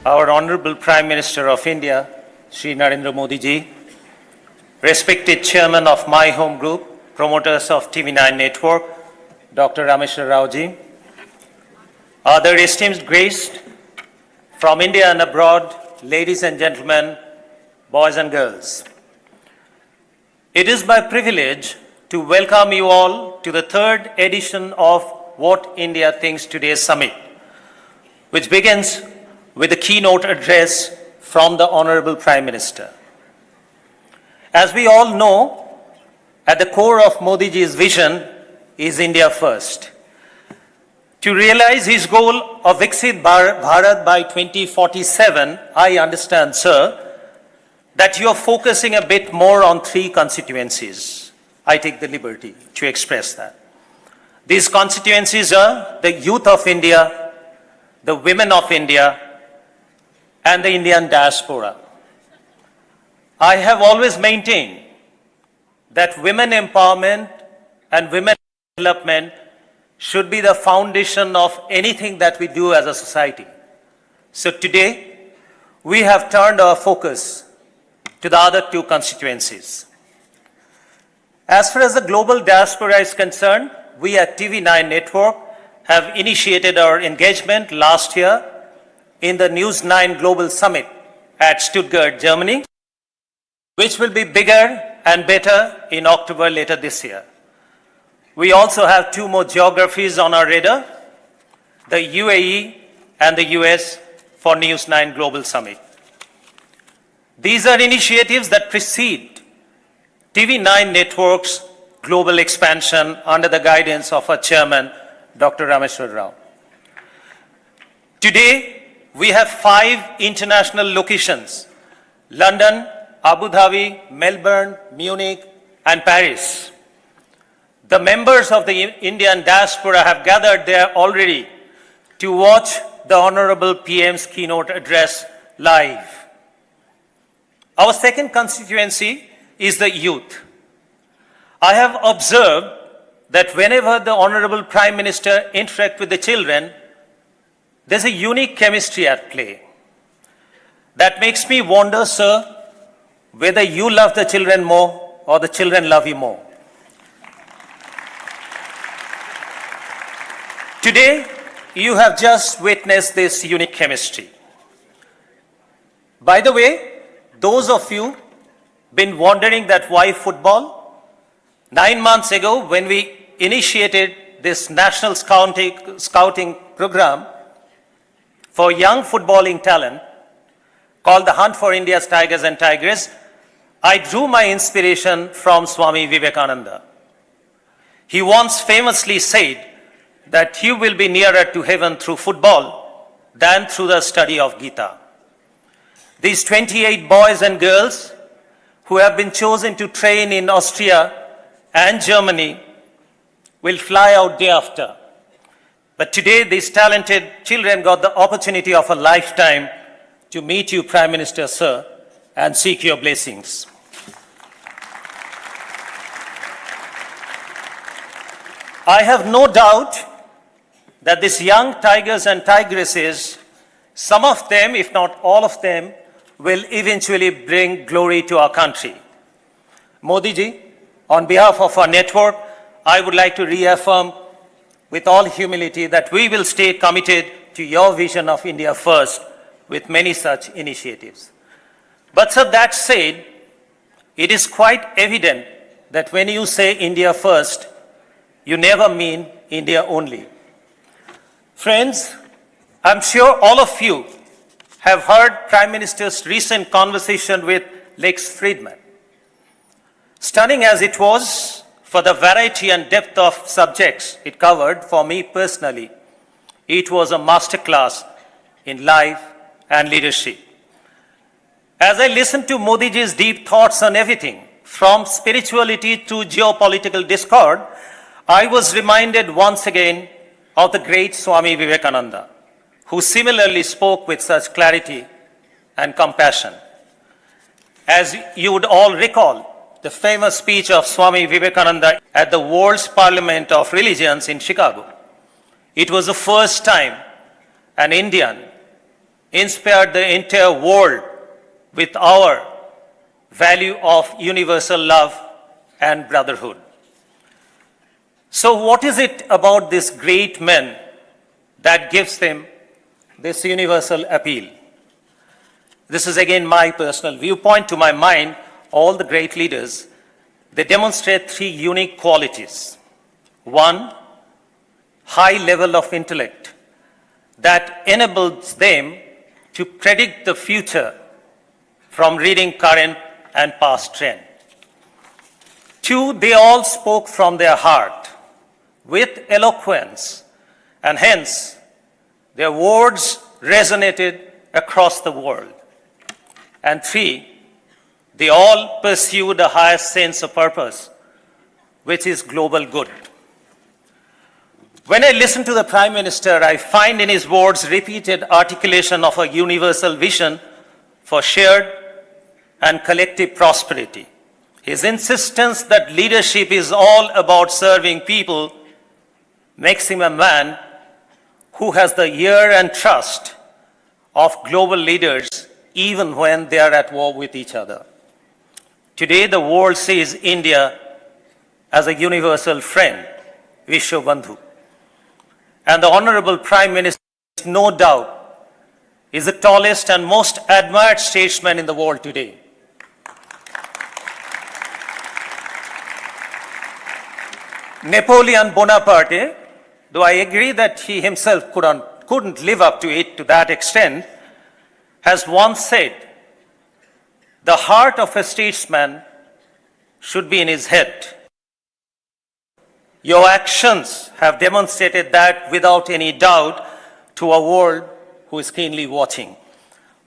our Honorable Prime Minister of India, Shri Narendra Modi ji, respected Chairman of My Home Group, promoters of TV9 Network, Dr. Rameshwar Rao ji, other esteemed guests from India and abroad, ladies and gentlemen, boys and girls. It is my privilege to welcome you all to the third edition of What India Thinks Today Summit, which begins with a keynote address from the Honorable Prime Minister. As we all know, at the core of Modi ji's vision is India First. To realize his goal of Viksit Bharat by 2047, I understand, sir, that you are focusing a bit more on three constituencies. I take the liberty to express that. These constituencies are the youth of India, the women of India, and the Indian diaspora. I have always maintained that women empowerment and women development should be the foundation of anything that we do as a society. So today, we have turned our focus to the other two constituencies. As far as the global diaspora is concerned, we at TV9 Network have initiated our engagement last year in the News 9 Global Summit at Stuttgart, Germany, which will be bigger and better in October later this year. We also have two more geographies on our radar, the UAE and the US for News 9 Global Summit. These are initiatives that precede TV9 Network's global expansion under the guidance of our chairman, Dr. Rameshwar Rao. Today, we have 5 international locations: London, Abu Dhabi, Melbourne, Munich, and Paris. The members of the Indian diaspora have gathered there already to watch the Honorable PM's keynote address live. Our second constituency is the youth. I have observed that whenever the Honorable Prime Minister interacts with the children, there's a unique chemistry at play. That makes me wonder, sir, whether you love the children more or the children love you more. Today, you have just witnessed this unique chemistry. By the way, those of you been wondering that why football? 9 months ago, when we initiated this national scouting program for young footballing talent called the Hunt for India's Tigers and Tigresses, I drew my inspiration from Swami Vivekananda. He once famously said that you will be nearer to heaven through football than through the study of Gita. These 28 boys and girls who have been chosen to train in Austria and Germany will fly out day after. But today, these talented children got the opportunity of a lifetime to meet you, Prime Minister, sir, and seek your blessings. I have no doubt that these young tigers and tigresses, some of them, if not all of them, will eventually bring glory to our country. Modi ji, on behalf of our network, I would like to reaffirm with all humility that we will stay committed to your vision of India First with many such initiatives. But sir, that said, it is quite evident that when you say India First, you never mean India only. Friends, I'm sure all of you have heard Prime Minister's recent conversation with Lex Fridman. Stunning as it was for the variety and depth of subjects it covered, for me personally, it was a masterclass in life and leadership. As I listened to Modi ji's deep thoughts on everything, from spirituality to geopolitical discord, I was reminded once again of the great Swami Vivekananda, who similarly spoke with such clarity and compassion. As you would all recall, the famous speech of Swami Vivekananda at the World's Parliament of Religions in Chicago. It was the first time an Indian inspired the entire world with our value of universal love and brotherhood. So what is it about these great men that gives them this universal appeal? This is again my personal viewpoint. To my mind, all the great leaders, they demonstrate three unique qualities. One, high level of intellect that enables them to predict the future from reading current and past trend. Two, they all spoke from their heart with eloquence, and hence their words resonated across the world. And three, they all pursued a higher sense of purpose, which is global good. When I listen to the Prime Minister, I find in his words repeated articulation of a universal vision for shared and collective prosperity. His insistence that leadership is all about serving people makes him a man who has the ear and trust of global leaders even when they are at war with each other. Today, the world sees India as a universal friend, Vishwabandhu. And the Honorable Prime Minister, no doubt, is the tallest and most admired statesman in the world today. Napoleon Bonaparte, though I agree that he himself couldn't live up to it to that extent, has once said, "The heart of a statesman should be in his head." Your actions have demonstrated that without any doubt to a world who is keenly watching.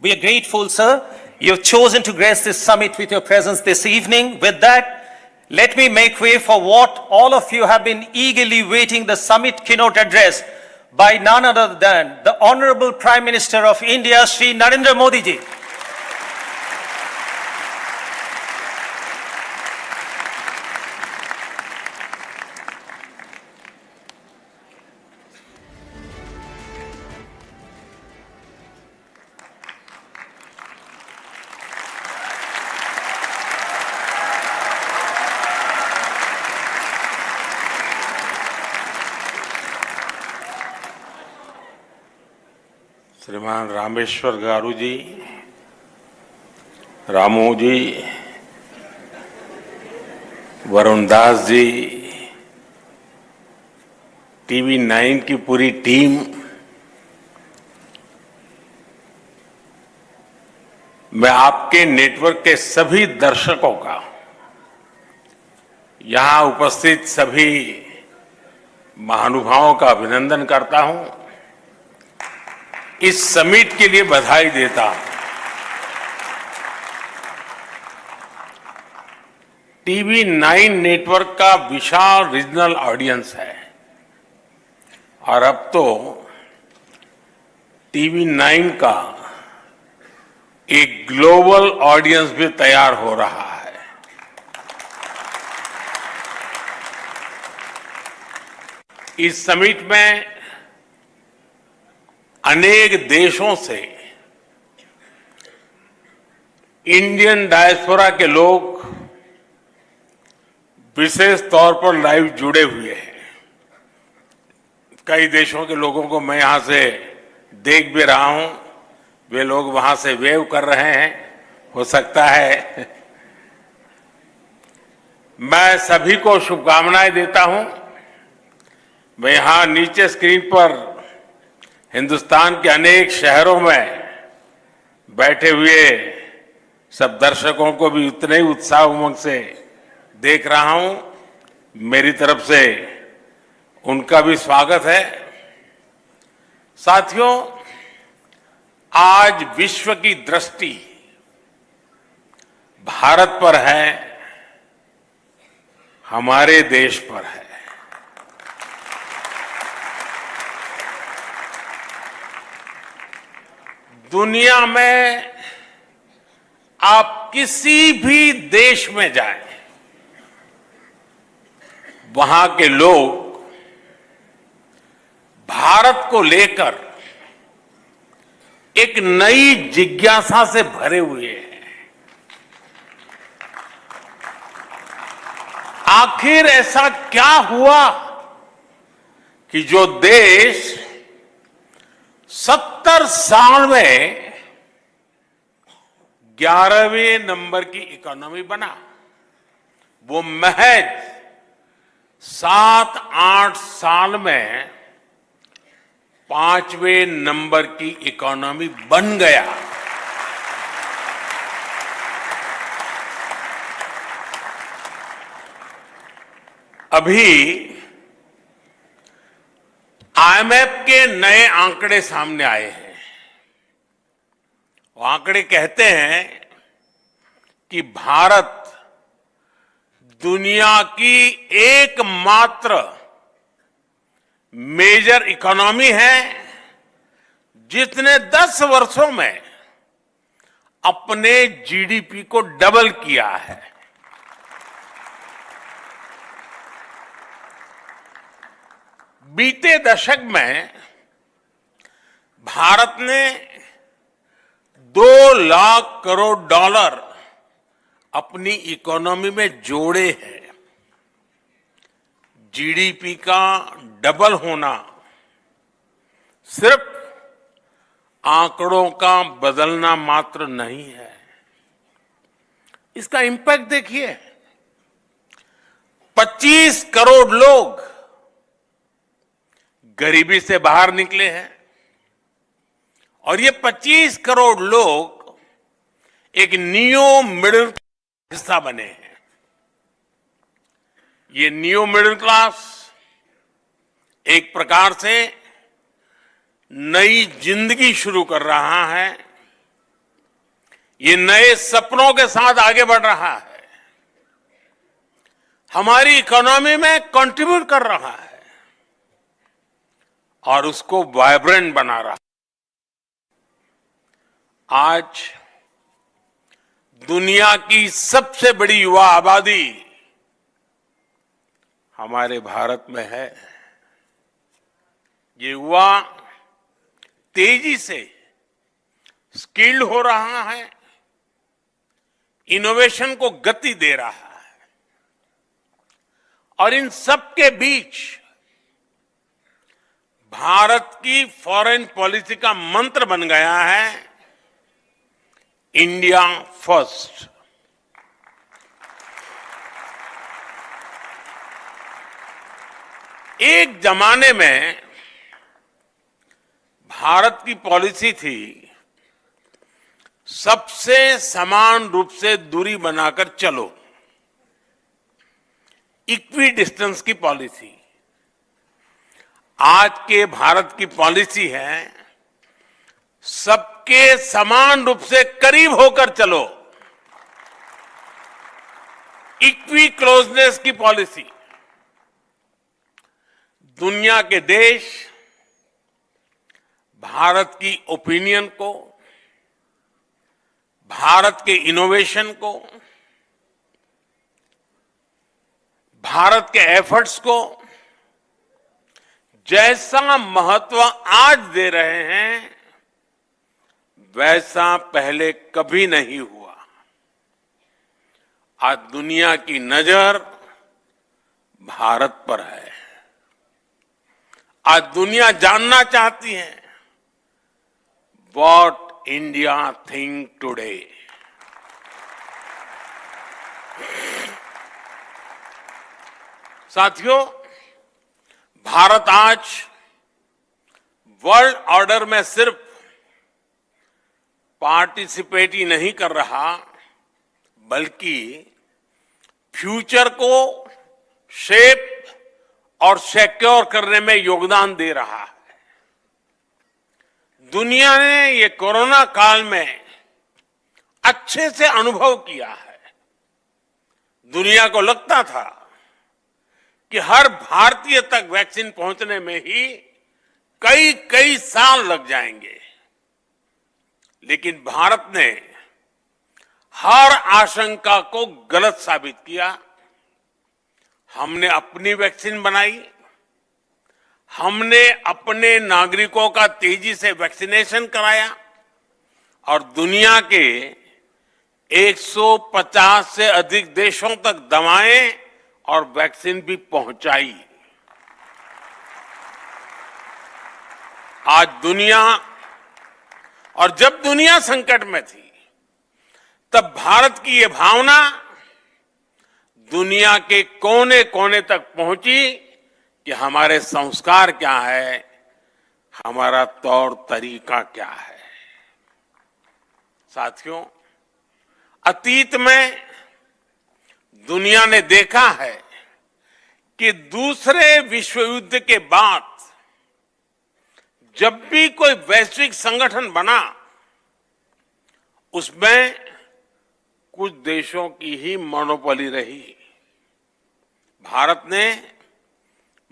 We are grateful, sir. You've chosen to grace this summit with your presence this evening. With that, let me make way for what all of you have been eagerly waiting, the summit keynote address by none other than the Honorable Prime Minister of India, Shri Narendra Modi ji. श्रीमान रामेश्वर गारू जी, रामू जी, Varun Das ji, TV 9 की पूरी team, मैं आपके network के सभी दर्शकों का, यहां उपस्थित सभी महानुभावों का अभिनंदन करता हूं। इस समिट के लिए बधाई देता हूं। टीवी 9 नेटवर्क का विशाल रीजनल ऑडियंस है और अब तो टीवी 9 का एक ग्लोबल ऑडियंस भी तैयार हो रहा है। इस समिट में अनेक देशों से इंडियन डायस्पोरा के लोग विशेष तौर पर लाइव जुड़े हुए हैं। कई देशों के लोगों को मैं यहां से देख भी रहा हूं, वे लोग वहां से वेव कर रहे हैं। हो सकता है मैं सभी को शुभकामनाएं देता हूं। मैं यहां नीचे स्क्रीन पर हिंदुस्तान के अनेक शहरों में बैठे हुए सब दर्शकों को भी उतने ही उत्साह उमंग से देख रहा हूं। मेरी तरफ से उनका भी स्वागत है। साथियों, आज विश्व की दृष्टि भारत पर है, हमारे देश पर है। दुनिया में आप किसी भी देश में जाएं, वहां के लोग भारत को लेकर एक नई जिज्ञासा से भरे हुए हैं। आखिर ऐसा क्या हुआ कि जो देश 70 साल में 11वें नंबर की इकोनॉमी बना, वो महज 7-8 साल में 5वें नंबर की इकोनॉमी बन गया। अभी आईएमएफ के नए आंकड़े सामने आए हैं। वो आंकड़े कहते हैं कि भारत दुनिया की एकमात्र मेजर इकोनॉमी है जिसने 10 वर्षों में अपने जीडीपी को डबल किया है। बीते दशक में भारत ने 2 लाख करोड़ डॉलर अपनी इकोनॉमी में जोड़े हैं। जीडीपी का डबल होना सिर्फ आंकड़ों का बदलना मात्र नहीं है, इसका इंपैक्ट देखिए। 25 करोड़ लोग गरीबी से बाहर निकले हैं और ये 25 करोड़ लोग एक नियो मिडिल हिस्सा बने हैं। ये नियो मिडिल क्लास एक प्रकार से नई जिंदगी शुरू कर रहा है। ये नए सपनों के साथ आगे बढ़ रहा है, हमारी इकोनॉमी में कंट्रीब्यूट कर रहा है और उसको वाइब्रेंट बना रहा है। आज दुनिया की सबसे बड़ी युवा आबादी हमारे भारत में है। ये युवा तेजी से स्किल्ड हो रहा है, इनोवेशन को गति दे रहा है और इन सब के बीच भारत की फॉरेन पॉलिसी का मंत्र बन गया है इंडिया फर्स्ट। एक जमाने में भारत की पॉलिसी थी सबसे समान रूप से दूरी बनाकर चलो, इक्वी डिस्टेंस की पॉलिसी। आज के भारत की पॉलिसी है सबके समान रूप से करीब होकर चलो, इक्वी क्लोजनेस की पॉलिसी। दुनिया के देश भारत की ओपिनियन को, भारत के इनोवेशन को, भारत के एफर्ट्स को जैसा महत्व आज दे रहे हैं वैसा पहले कभी नहीं हुआ। आज दुनिया की नजर भारत पर है। आज दुनिया जानना चाहती है व्हाट इंडिया थिंक टुडे। साथियों, भारत आज वर्ल्ड ऑर्डर में सिर्फ पार्टिसिपेट ही नहीं कर रहा, बल्कि फ्यूचर को शेप और सिक्योर करने में योगदान दे रहा है। दुनिया ने ये कोरोना काल में अच्छे से अनुभव किया है। दुनिया को लगता था कि हर भारतीय तक वैक्सीन पहुंचने में ही कई साल लग जाएंगे, लेकिन भारत ने हर आशंका को गलत साबित किया। हमने अपनी वैक्सीन बनाई, हमने अपने नागरिकों का तेजी से वैक्सीनेशन कराया और दुनिया के 150 से अधिक देशों तक दवाएं और वैक्सीन भी पहुंचाई। आज दुनिया, और जब दुनिया संकट में थी, तब भारत की ये भावना दुनिया के कोने कोने तक पहुंची कि हमारे संस्कार क्या है, हमारा तौर तरीका क्या है। साथियों, अतीत में दुनिया ने देखा है कि दूसरे विश्व युद्ध के बाद जब भी कोई वैश्विक संगठन बना, उसमें कुछ देशों की ही मोनोपोली रही। भारत ने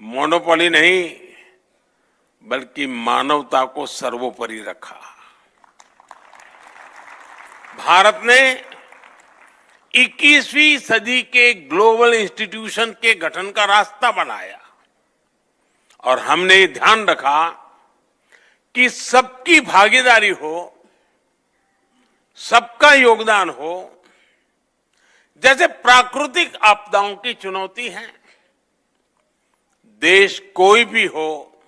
मोनोपोली नहीं, बल्कि मानवता को सर्वोपरि रखा। भारत ने 21वीं सदी के ग्लोबल इंस्टीट्यूशन के गठन का रास्ता बनाया और हमने ये ध्यान रखा कि सबकी भागीदारी हो, सबका योगदान हो। जैसे प्राकृतिक आपदाओं की चुनौती है, देश कोई भी हो,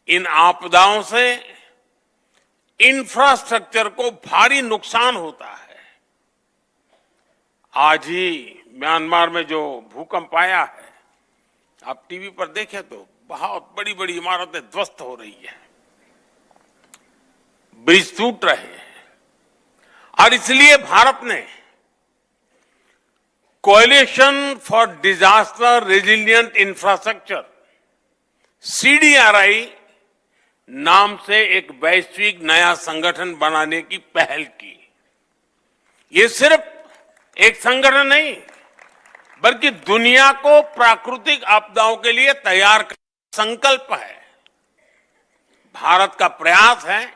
इन आपदाओं से इंफ्रास्ट्रक्चर को भारी नुकसान होता है। आज ही म्यांमार में जो भूकंप आया है, आप टीवी पर देखें तो बहुत बड़ी बड़ी इमारतें ध्वस्त हो रही है, ब्रिज टूट रहे हैं। और इसलिए भारत ने coalition for disaster resilient infrastructure CDRI नाम से एक वैश्विक नया संगठन बनाने की पहल की। ये सिर्फ एक संगठन नहीं, बल्कि दुनिया को प्राकृतिक आपदाओं के लिए तैयार करने का संकल्प है। भारत का प्रयास है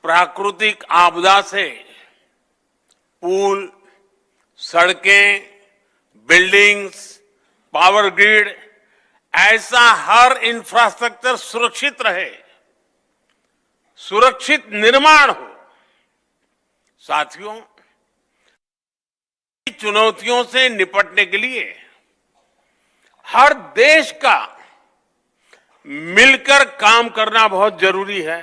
प्राकृतिक आपदा से पुल, सड़कें, बिल्डिंग्स, पावर ग्रिड, ऐसा हर इंफ्रास्ट्रक्चर सुरक्षित रहे, सुरक्षित निर्माण हो। साथियों, चुनौतियों से निपटने के लिए हर देश का मिलकर काम करना बहुत जरूरी है।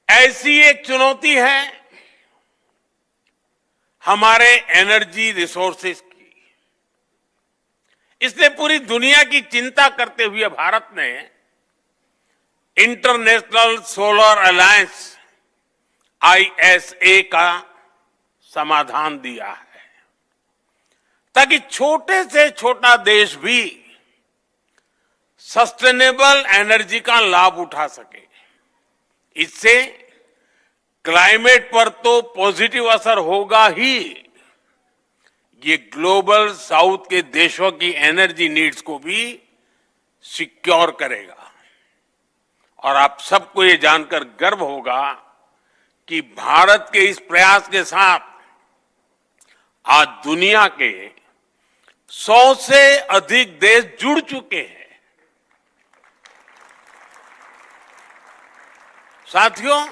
ऐसी एक चुनौती है हमारे एनर्जी रिसोर्सेज की। इसलिए पूरी दुनिया की चिंता करते हुए भारत ने इंटरनेशनल सोलर अलायंस ISA का समाधान दिया है, ताकि छोटे से छोटा देश भी सस्टेनेबल एनर्जी का लाभ उठा सके। इससे क्लाइमेट पर तो पॉजिटिव असर होगा ही, ये ग्लोबल साउथ के देशों की एनर्जी नीड्स को भी सिक्योर करेगा। और आप सबको ये जानकर गर्व होगा कि भारत के इस प्रयास के साथ आज दुनिया के 100 से अधिक देश जुड़ चुके हैं। साथियों,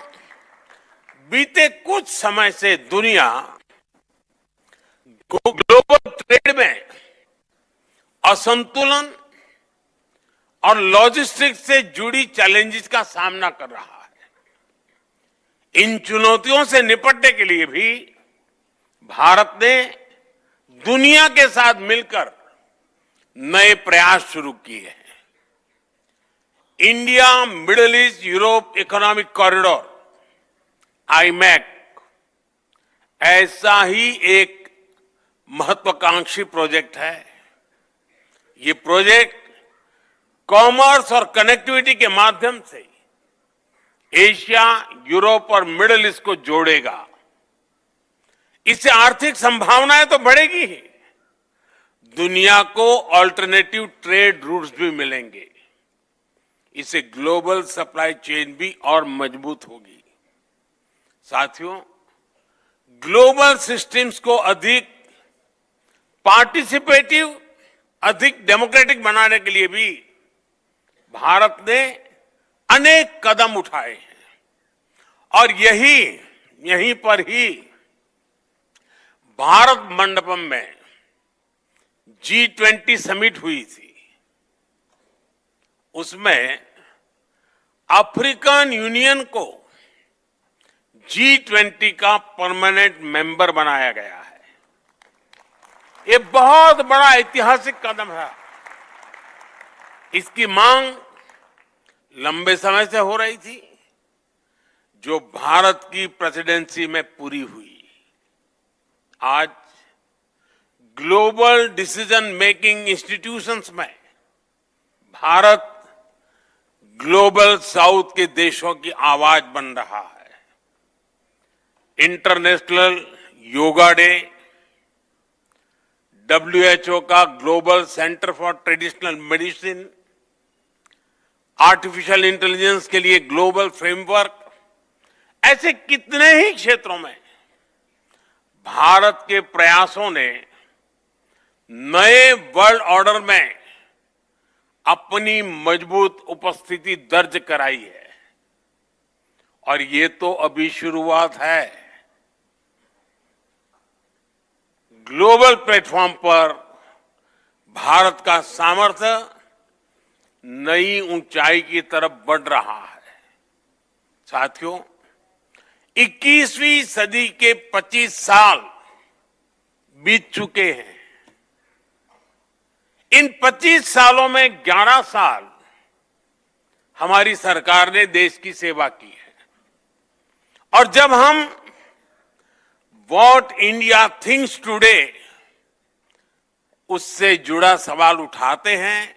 बीते कुछ समय से दुनिया ग्लोबल ट्रेड में असंतुलन और लॉजिस्टिक्स से जुड़ी चैलेंजेस का सामना कर रहा है। इन चुनौतियों से निपटने के लिए भी भारत ने दुनिया के साथ मिलकर नए प्रयास शुरू किए हैं। India middle east Europe economic corridor IMEC ऐसा ही एक महत्वाकांक्षी प्रोजेक्ट है। ये प्रोजेक्ट कॉमर्स और कनेक्टिविटी के माध्यम से एशिया, यूरोप और मिडिल ईस्ट को जोड़ेगा। इससे आर्थिक संभावनाएं तो बढ़ेगी ही, दुनिया को ऑल्टरनेटिव ट्रेड रूट्स भी मिलेंगे। इससे ग्लोबल सप्लाई चेन भी और मजबूत होगी। साथियों, ग्लोबल सिस्टम्स को अधिक पार्टिसिपेटिव, अधिक डेमोक्रेटिक बनाने के लिए भी भारत ने अनेक कदम उठाए हैं और यहीं पर ही भारत मंडपम में G20 समिट हुई थी। उसमें अफ्रीकन यूनियन को G20 का परमानेंट मेंबर बनाया गया है। ये बहुत बड़ा ऐतिहासिक कदम है। इसकी मांग लंबे समय से हो रही थी, जो भारत की प्रेसिडेंसी में पूरी हुई। आज ग्लोबल डिसीजन मेकिंग इंस्टीट्यूशंस में भारत ग्लोबल साउथ के देशों की आवाज बन रहा है। इंटरनेशनल योगा डे, WHO का global centre for traditional medicine, artificial intelligence के लिए ग्लोबल फ्रेमवर्क, ऐसे कितने ही क्षेत्रों में भारत के प्रयासों ने नए वर्ल्ड ऑर्डर में अपनी मजबूत उपस्थिति दर्ज कराई है। और ये तो अभी शुरुआत है। ग्लोबल प्लेटफॉर्म पर भारत का सामर्थ्य नई ऊंचाई की तरफ बढ़ रहा है। साथियों, 21वीं सदी के 25 साल बीत चुके हैं। इन 25 सालों में 11 साल हमारी सरकार ने देश की सेवा की है। और जब हम व्हाट इंडिया थिंक्स टुडे उससे जुड़ा सवाल उठाते हैं,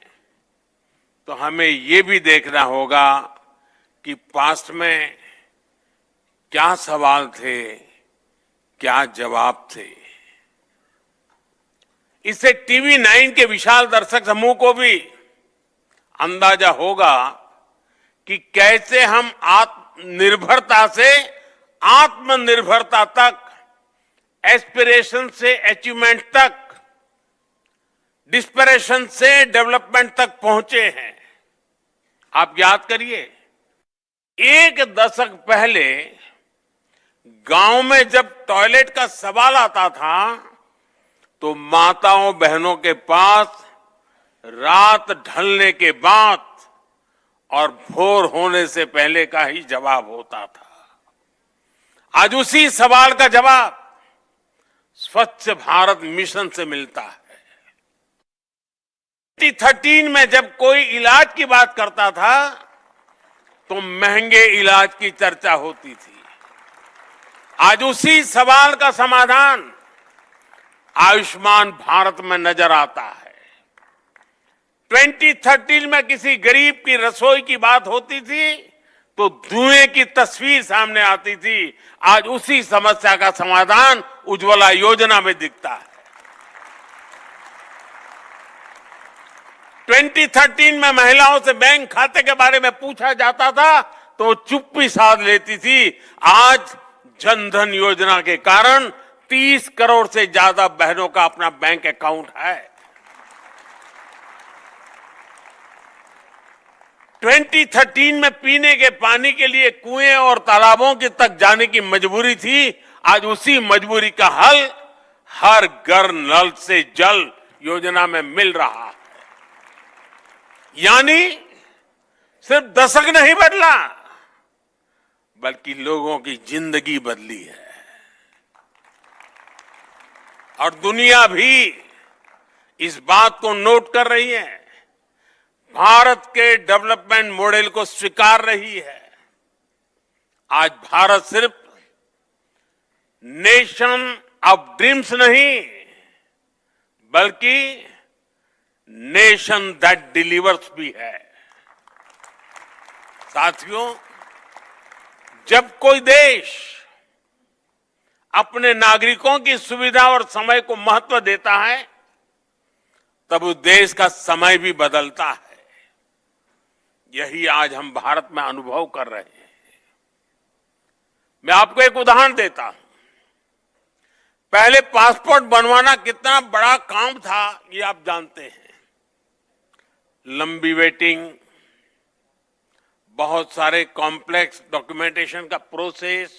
तो हमें ये भी देखना होगा कि पास्ट में क्या सवाल थे, क्या जवाब थे। इससे टीवी 9 के विशाल दर्शक समूह को भी अंदाजा होगा कि कैसे हम आत्मनिर्भरता से आत्मनिर्भरता तक, एस्पिरेशन से अचीवमेंट तक, डिस्परेशन से डेवलपमेंट तक पहुंचे हैं। आप याद करिए, एक दशक पहले गांव में जब टॉयलेट का सवाल आता था तो माताओं बहनों के पास रात ढलने के बाद और भोर होने से पहले का ही जवाब होता था। आज उसी सवाल का जवाब स्वच्छ भारत मिशन से मिलता है। 2013 में जब कोई इलाज की बात करता था तो महंगे इलाज की चर्चा होती थी। आज उसी सवाल का समाधान आयुष्मान भारत में नजर आता है। 2013 में किसी गरीब की रसोई की बात होती थी तो धुएं की तस्वीर सामने आती थी। आज उसी समस्या का समाधान उज्ज्वला योजना में दिखता है। 2013 में महिलाओं से बैंक खाते के बारे में पूछा जाता था तो वो चुप्पी साध लेती थी। आज जनधन योजना के कारण 30 करोड़ से ज्यादा बहनों का अपना बैंक अकाउंट है। 2013 में पीने के पानी के लिए कुएं और तालाबों के तक जाने की मजबूरी थी। आज उसी मजबूरी का हल हर घर नल से जल योजना में मिल रहा है। यानी सिर्फ दशक नहीं बदला, बल्कि लोगों की जिंदगी बदली है। और दुनिया भी इस बात को नोट कर रही है, भारत के डेवलपमेंट मॉडल को स्वीकार रही है। आज भारत सिर्फ नेशन ऑफ ड्रीम्स नहीं, बल्कि नेशन दैट डिलीवर्स भी है। साथियों, जब कोई देश अपने नागरिकों की सुविधा और समय को महत्व देता है, तब उस देश का समय भी बदलता है। यही आज हम भारत में अनुभव कर रहे हैं। मैं आपको एक उदाहरण देता हूं। पहले पासपोर्ट बनवाना कितना बड़ा काम था, ये आप जानते हैं। लंबी वेटिंग, बहुत सारे कॉम्प्लेक्स डॉक्यूमेंटेशन का प्रोसेस,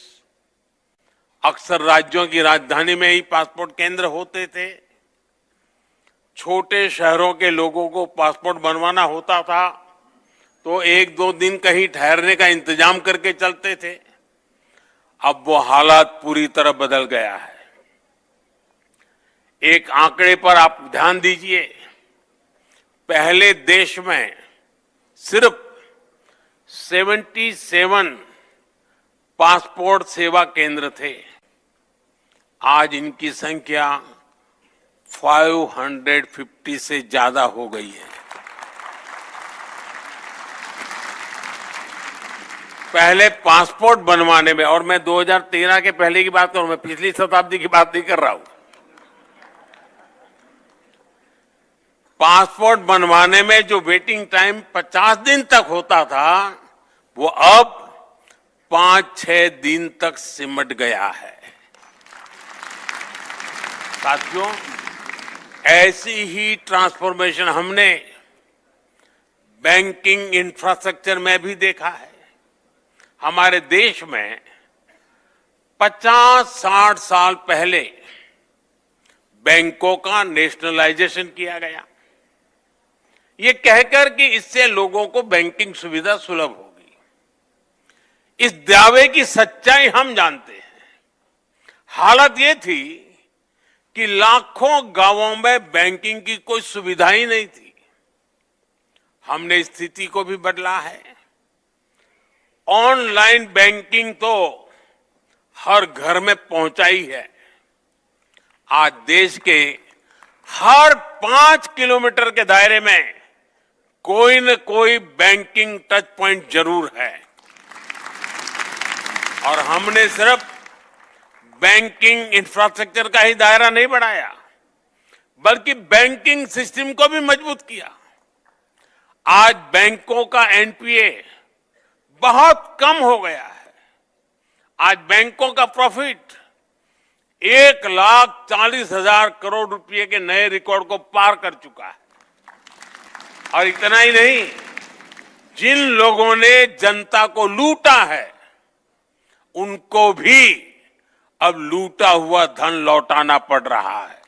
अक्सर राज्यों की राजधानी में ही पासपोर्ट केंद्र होते थे। छोटे शहरों के लोगों को पासपोर्ट बनवाना होता था तो एक दो दिन कहीं ठहरने का इंतजाम करके चलते थे। अब वो हालात पूरी तरह बदल गया है। एक आंकड़े पर आप ध्यान दीजिए, पहले देश में सिर्फ 77 पासपोर्ट सेवा केंद्र थे। आज इनकी संख्या 550 से ज्यादा हो गई है। पहले पासपोर्ट बनवाने में, और मैं 2013 के पहले की बात करूं, मैं पिछली शताब्दी की बात नहीं कर रहा हूं, पासपोर्ट बनवाने में जो वेटिंग टाइम 50 दिन तक होता था वो अब 5-6 दिन तक सिमट गया है। साथियों, ऐसी ही ट्रांसफॉर्मेशन हमने बैंकिंग इंफ्रास्ट्रक्चर में भी देखा है। हमारे देश में 50-60 साल पहले बैंकों का नेशनलाइजेशन किया गया, ये कहकर कि इससे लोगों को बैंकिंग सुविधा सुलभ होगी। इस दावे की सच्चाई हम जानते हैं। हालत ये थी कि लाखों गांवों में बैंकिंग की कोई सुविधा ही नहीं थी। हमने स्थिति को भी बदला है। ऑनलाइन बैंकिंग तो हर घर में पहुंचाई है। आज देश के हर 5 किलोमीटर के दायरे में कोई न कोई बैंकिंग टच पॉइंट जरूर है। और हमने सिर्फ बैंकिंग इंफ्रास्ट्रक्चर का ही दायरा नहीं बढ़ाया, बल्कि बैंकिंग सिस्टम को भी मजबूत किया। आज बैंकों का एनपीए बहुत कम हो गया है। आज बैंकों का प्रॉफिट 1,40,000 करोड़ रुपए के नए रिकॉर्ड को पार कर चुका है। और इतना ही नहीं, जिन लोगों ने जनता को लूटा है उनको भी अब लूटा हुआ धन लौटाना पड़ रहा है।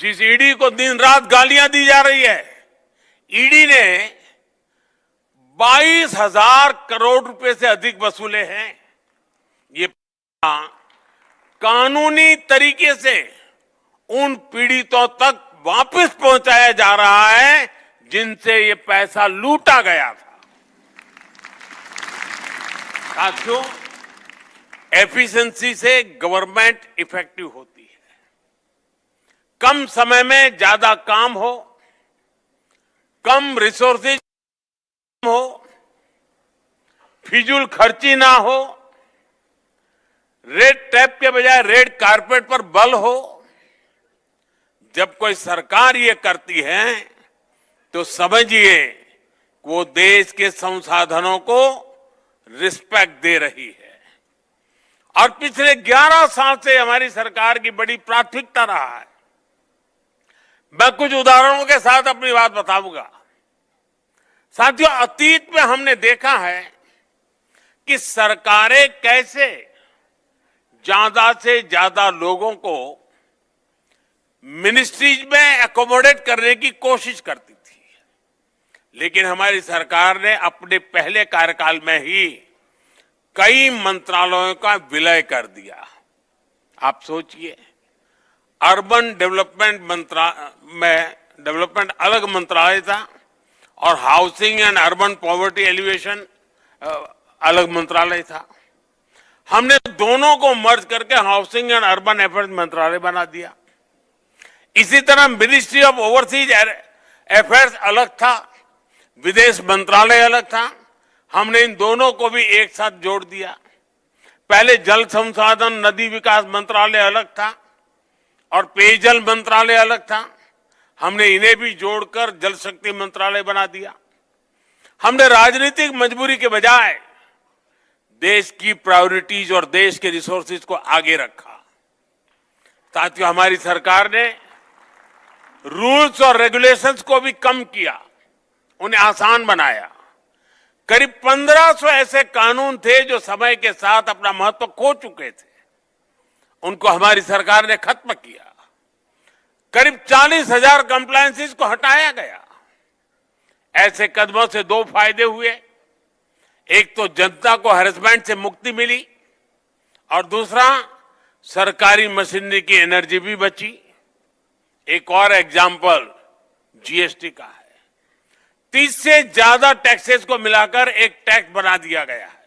जिस ईडी को दिन रात गालियां दी जा रही है, ईडी ने 22,000 करोड़ रुपए से अधिक वसूले हैं। ये कानूनी तरीके से उन पीड़ितों तक वापस पहुंचाया जा रहा है जिनसे ये पैसा लूटा गया था। साथियों, एफिशिएंसी से गवर्नमेंट इफेक्टिव होती है। कम समय में ज्यादा काम हो, कम रिसोर्सेज हो, फिजूल खर्ची ना हो, रेड टैप के बजाय रेड कारपेट पर बल हो। जब कोई सरकार ये करती है तो समझिए वो देश के संसाधनों को रिस्पेक्ट दे रही है। और पिछले 11 साल से हमारी सरकार की बड़ी प्राथमिकता रहा है। मैं कुछ उदाहरणों के साथ अपनी बात बताऊंगा। साथियों, अतीत में हमने देखा है कि सरकारें कैसे ज्यादा से ज्यादा लोगों को मिनिस्ट्रीज में एकोमोडेट करने की कोशिश करती थी, लेकिन हमारी सरकार ने अपने पहले कार्यकाल में ही कई मंत्रालयों का विलय कर दिया। आप सोचिए, अर्बन डेवलपमेंट अलग मंत्रालय था और housing and urban poverty alleviation अलग मंत्रालय था। हमने दोनों को मर्ज करके हाउसिंग एंड अर्बन अफेयर्स मंत्रालय बना दिया। इसी तरह मिनिस्ट्री ऑफ ओवरसीज अफेयर्स अलग था, विदेश मंत्रालय अलग था। हमने इन दोनों को भी एक साथ जोड़ दिया। पहले जल संसाधन नदी विकास मंत्रालय अलग था और पेयजल मंत्रालय अलग था। हमने इन्हें भी जोड़कर जल शक्ति मंत्रालय बना दिया। हमने राजनीतिक मजबूरी के बजाय देश की प्रायोरिटीज और देश के रिसोर्सेज को आगे रखा। साथियों, हमारी सरकार ने रूल्स और रेगुलेशंस को भी कम किया। उन्हें आसान बनाया। करीब 1500 ऐसे कानून थे जो समय के साथ अपना महत्व खो चुके थे, उनको हमारी सरकार ने खत्म किया। करीब 40,000 कंप्लायंसेस को हटाया गया। ऐसे कदमों से दो फायदे हुए। एक तो जनता को हैरेसमेंट से मुक्ति मिली और दूसरा सरकारी मशीनरी की एनर्जी भी बची। एक और एग्जाम्पल जीएसटी का है। 30 से ज्यादा टैक्सेस को मिलाकर एक टैक्स बना दिया गया है।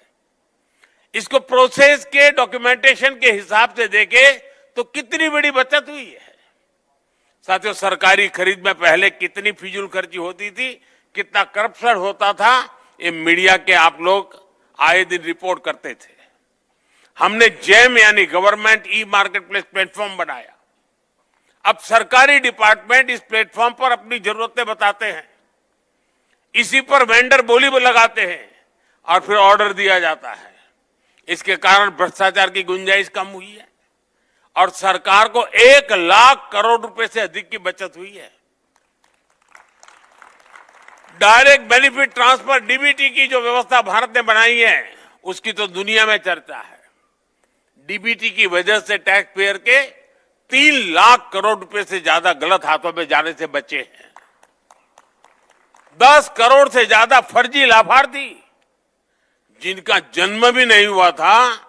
इसको प्रोसेस के डॉक्यूमेंटेशन के हिसाब से देखें तो कितनी बड़ी बचत हुई है। साथियों, सरकारी खरीद में पहले कितनी फिजूल खर्ची होती थी, कितना करप्शन होता था, ये मीडिया के आप लोग आए दिन रिपोर्ट करते थे। हमने जेम यानी government e market place platform बनाया। अब सरकारी डिपार्टमेंट इस प्लेटफॉर्म पर अपनी जरूरतें बताते हैं, इसी पर वेंडर बोली लगाते हैं और फिर ऑर्डर दिया जाता है। इसके कारण भ्रष्टाचार की गुंजाइश कम हुई है और सरकार को 1 लाख करोड़ रुपए से अधिक की बचत हुई है। डायरेक्ट बेनिफिट ट्रांसफर डीबीटी की जो व्यवस्था भारत ने बनाई है, उसकी तो दुनिया में चर्चा है। डीबीटी की वजह से टैक्स पेयर के 3 लाख करोड़ रुपए से ज्यादा गलत हाथों में जाने से बचे हैं। 10 करोड़ से ज्यादा फर्जी लाभार्थी जिनका जन्म भी नहीं हुआ था,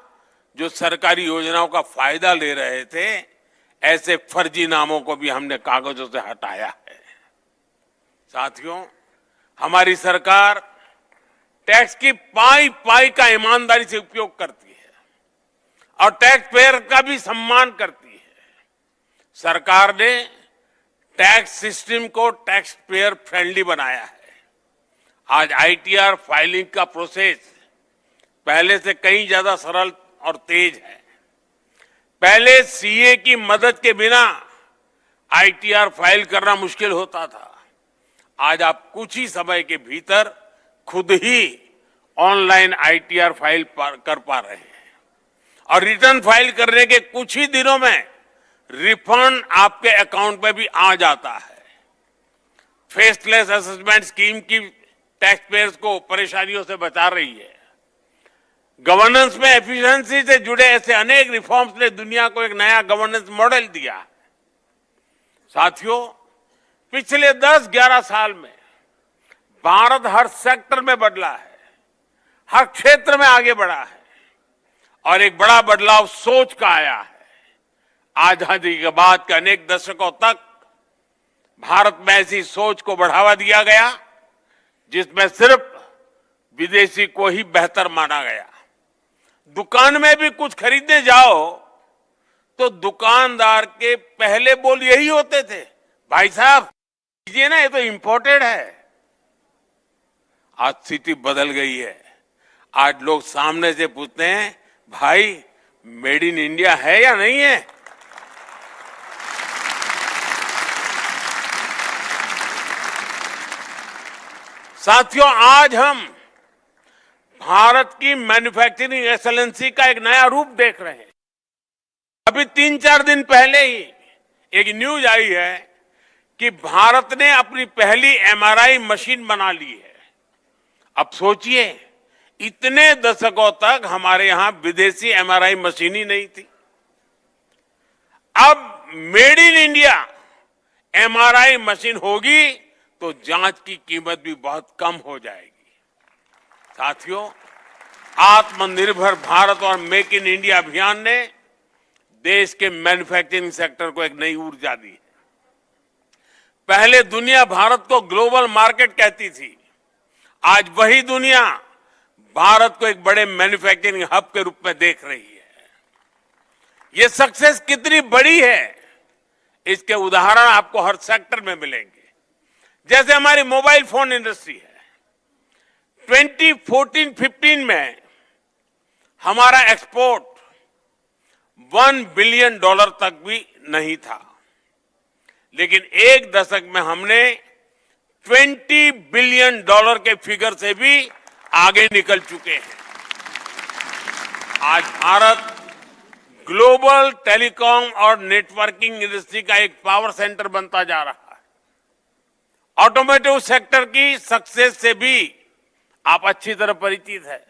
जो सरकारी योजनाओं का फायदा ले रहे थे, ऐसे फर्जी नामों को भी हमने कागजों से हटाया है। साथियों, हमारी सरकार टैक्स की पाई पाई का ईमानदारी से उपयोग करती है और टैक्स पेयर का भी सम्मान करती है। सरकार ने टैक्स सिस्टम को टैक्स पेयर फ्रेंडली बनाया है। आज आईटीआर फाइलिंग का प्रोसेस पहले से कहीं ज्यादा सरल और तेज है। पहले सीए की मदद के बिना आईटीआर फाइल करना मुश्किल होता था। आज आप कुछ ही समय के भीतर खुद ही ऑनलाइन आईटीआर फाइल कर पा रहे हैं और रिटर्न फाइल करने के कुछ ही दिनों में रिफंड आपके अकाउंट में भी आ जाता है। फेसलेस असेसमेंट स्कीम की टैक्स पेयर्स को परेशानियों से बचा रही है। गवर्नेंस में एफिशिएंसी से जुड़े ऐसे अनेक रिफॉर्म्स ने दुनिया को एक नया गवर्नेंस मॉडल दिया है। साथियों, पिछले 10-11 साल में भारत हर सेक्टर में बदला है, हर क्षेत्र में आगे बढ़ा है और एक बड़ा बदलाव सोच का आया है। आजादी के बाद के अनेक दशकों तक भारत में ऐसी सोच को बढ़ावा दिया गया जिसमें सिर्फ विदेशी को ही बेहतर माना गया। दुकान में भी कुछ खरीदने जाओ तो दुकानदार के पहले बोल यही होते थे, भाई साहब लीजिए ना, ये तो इंपोर्टेड है। आज स्थिति बदल गई है। आज लोग सामने से पूछते हैं, भाई मेड इन इंडिया है या नहीं है। साथियों, आज हम भारत की मैन्युफैक्चरिंग एक्सेलेंसी का एक नया रूप देख रहे हैं। अभी 3-4 दिन पहले ही एक न्यूज आई है कि भारत ने अपनी पहली एमआरआई मशीन बना ली है। अब सोचिए, इतने दशकों तक हमारे यहां विदेशी एमआरआई मशीन ही नहीं थी। अब made in India MRI machine होगी तो जांच की कीमत भी बहुत कम हो जाएगी। साथियों, आत्मनिर्भर भारत और मेक इन इंडिया अभियान ने देश के मैन्युफैक्चरिंग सेक्टर को एक नई ऊर्जा दी है। पहले दुनिया भारत को ग्लोबल मार्केट कहती थी, आज वही दुनिया भारत को एक बड़े मैन्युफैक्चरिंग हब के रूप में देख रही है। ये सक्सेस कितनी बड़ी है, इसके उदाहरण आपको हर सेक्टर में मिलेंगे। जैसे हमारी मोबाइल फोन इंडस्ट्री है। 2014-15 में हमारा एक्सपोर्ट $1 बिलियन तक भी नहीं था, लेकिन एक दशक में हमने $20 बिलियन के फिगर से भी आगे निकल चुके हैं। आज भारत ग्लोबल टेलीकॉम और नेटवर्किंग इंडस्ट्री का एक पावर सेंटर बनता जा रहा है ऑटोमोटिव सेक्टर की सक्सेस से भी आप अच्छी तरह परिचित है।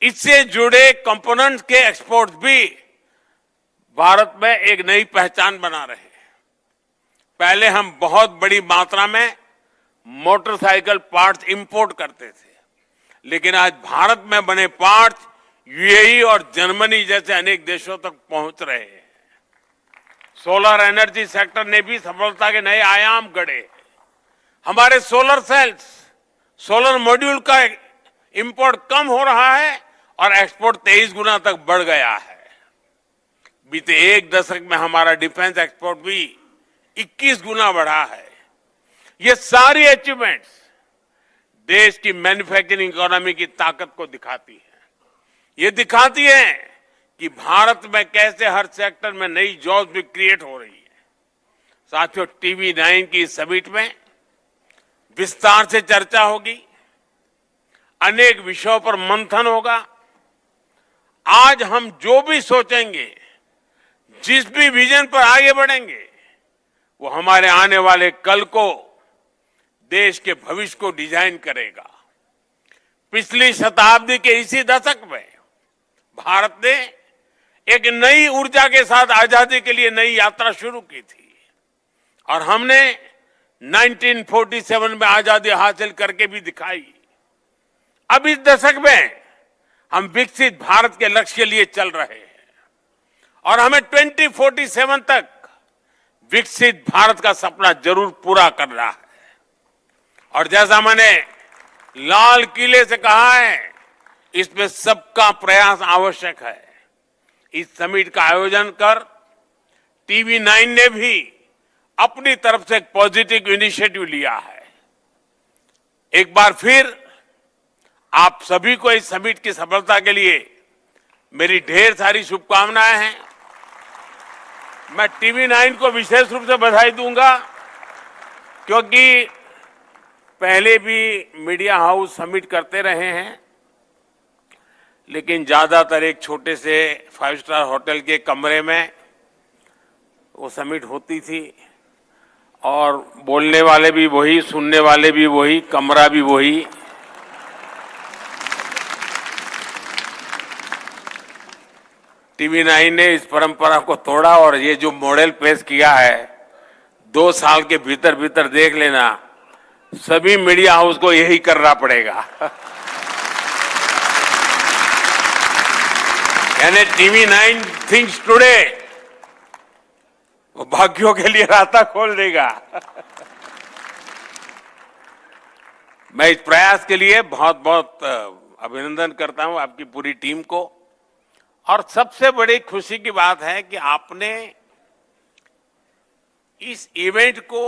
इससे जुड़े कंपोनेंट्स के एक्सपोर्ट्स भी भारत में एक नई पहचान बना रहे हैं। पहले हम बहुत बड़ी मात्रा में मोटरसाइकिल पार्ट्स इंपोर्ट करते थे, लेकिन आज भारत में बने पार्ट्स यूएई और जर्मनी जैसे अनेक देशों तक पहुंच रहे हैं। सोलर एनर्जी सेक्टर ने भी सफलता के नए आयाम गढ़े। हमारे सोलर सेल्स, सोलर मॉड्यूल का इंपोर्ट कम हो रहा है और एक्सपोर्ट 23 गुना तक बढ़ गया है। बीते एक दशक में हमारा डिफेंस एक्सपोर्ट भी 21 गुना बढ़ा है। ये सारी अचीवमेंट्स देश की मैन्युफैक्चरिंग इकोनॉमी की ताकत को दिखाती है। ये दिखाती है कि भारत में कैसे हर सेक्टर में नई जॉब्स भी क्रिएट हो रही है। साथियों, TV9 की समिट में विस्तार से चर्चा होगी, अनेक विषयों पर मंथन होगा। आज हम जो भी सोचेंगे, जिस भी विजन पर आगे बढ़ेंगे, वो हमारे आने वाले कल को, देश के भविष्य को डिजाइन करेगा। पिछली शताब्दी के इसी दशक में भारत ने एक नई ऊर्जा के साथ आजादी के लिए नई यात्रा शुरू की थी और हमने 1947 में आजादी हासिल करके भी दिखाई। अब इस दशक में हम विकसित भारत के लक्ष्य के लिए चल रहे हैं और हमें 2047 तक विकसित भारत का सपना जरूर पूरा करना है। और जैसा मैंने लाल किले से कहा है, इसमें सबका प्रयास आवश्यक है। इस समिट का आयोजन कर TV9 ने भी अपनी तरफ से एक पॉजिटिव इनिशिएटिव लिया है। एक बार फिर आप सभी को इस समिट की सफलता के लिए मेरी ढेर सारी शुभकामनाएं हैं। मैं TV9 को विशेष रूप से बधाई दूंगा, क्योंकि पहले भी मीडिया हाउस समिट करते रहे हैं, लेकिन ज्यादातर एक छोटे से 5 स्टार होटल के कमरे में वो समिट होती थी और बोलने वाले भी वही, सुनने वाले भी वही, कमरा भी वही। TV9 ने इस परंपरा को तोड़ा और ये जो मॉडल पेश किया है, 2 साल के भीतर भीतर देख लेना, सभी मीडिया हाउस को यही करना पड़ेगा। यानी TV9 थिंक्स टुडे, वो भाग्यों के लिए रास्ता खोल देगा। मैं इस प्रयास के लिए बहुत बहुत अभिनंदन करता हूं आपकी पूरी टीम को। और सबसे बड़ी खुशी की बात है कि आपने इस इवेंट को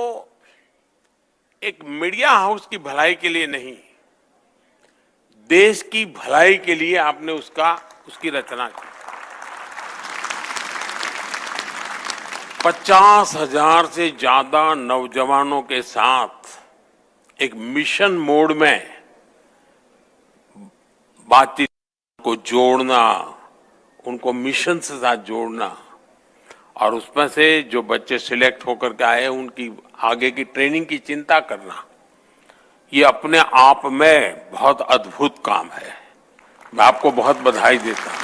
एक मीडिया हाउस की भलाई के लिए नहीं, देश की भलाई के लिए आपने उसकी रचना की। 50,000 से ज्यादा नौजवानों के साथ एक मिशन मोड में बातचीत को जोड़ना, उनको मिशन से साथ जोड़ना और उसमें से जो बच्चे सिलेक्ट होकर के आए उनकी आगे की ट्रेनिंग की चिंता करना, ये अपने आप में बहुत अद्भुत काम है। मैं आपको बहुत बधाई देता हूं।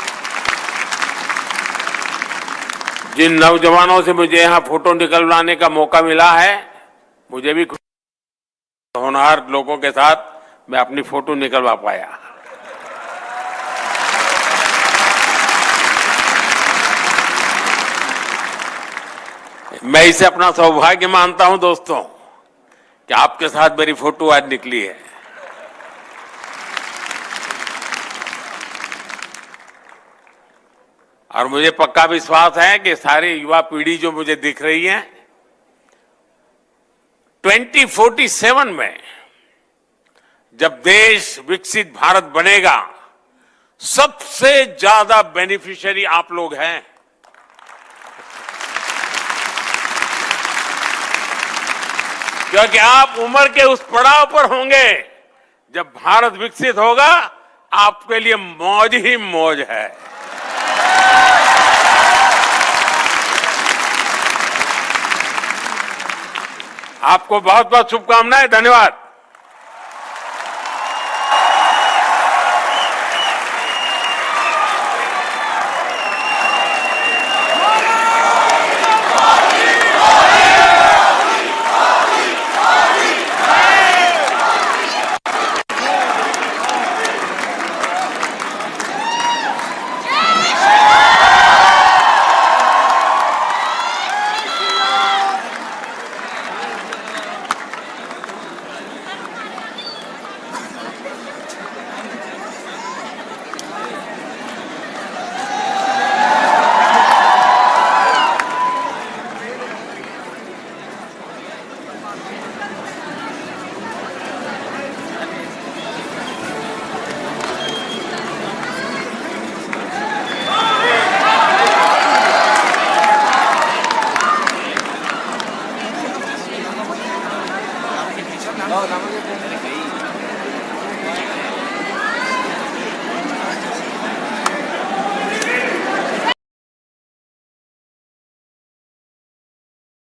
जिन नौजवानों से मुझे यहाँ फोटो निकलवाने का मौका मिला है, मुझे भी होनहार लोगों के साथ मैं अपनी फोटो निकलवा पाया। मैं इसे अपना सौभाग्य मानता हूं दोस्तों कि आपके साथ मेरी फोटो आज निकली है। और मुझे पक्का विश्वास है कि सारी युवा पीढ़ी जो मुझे दिख रही है, 2047 में जब देश विकसित भारत बनेगा, सबसे ज्यादा बेनिफिशियरी आप लोग हैं। क्योंकि आप उम्र के उस पड़ाव पर होंगे जब भारत विकसित होगा, आपके लिए मौज ही मौज है। आपको बहुत बहुत शुभकामनाएं। धन्यवाद। No, nada más que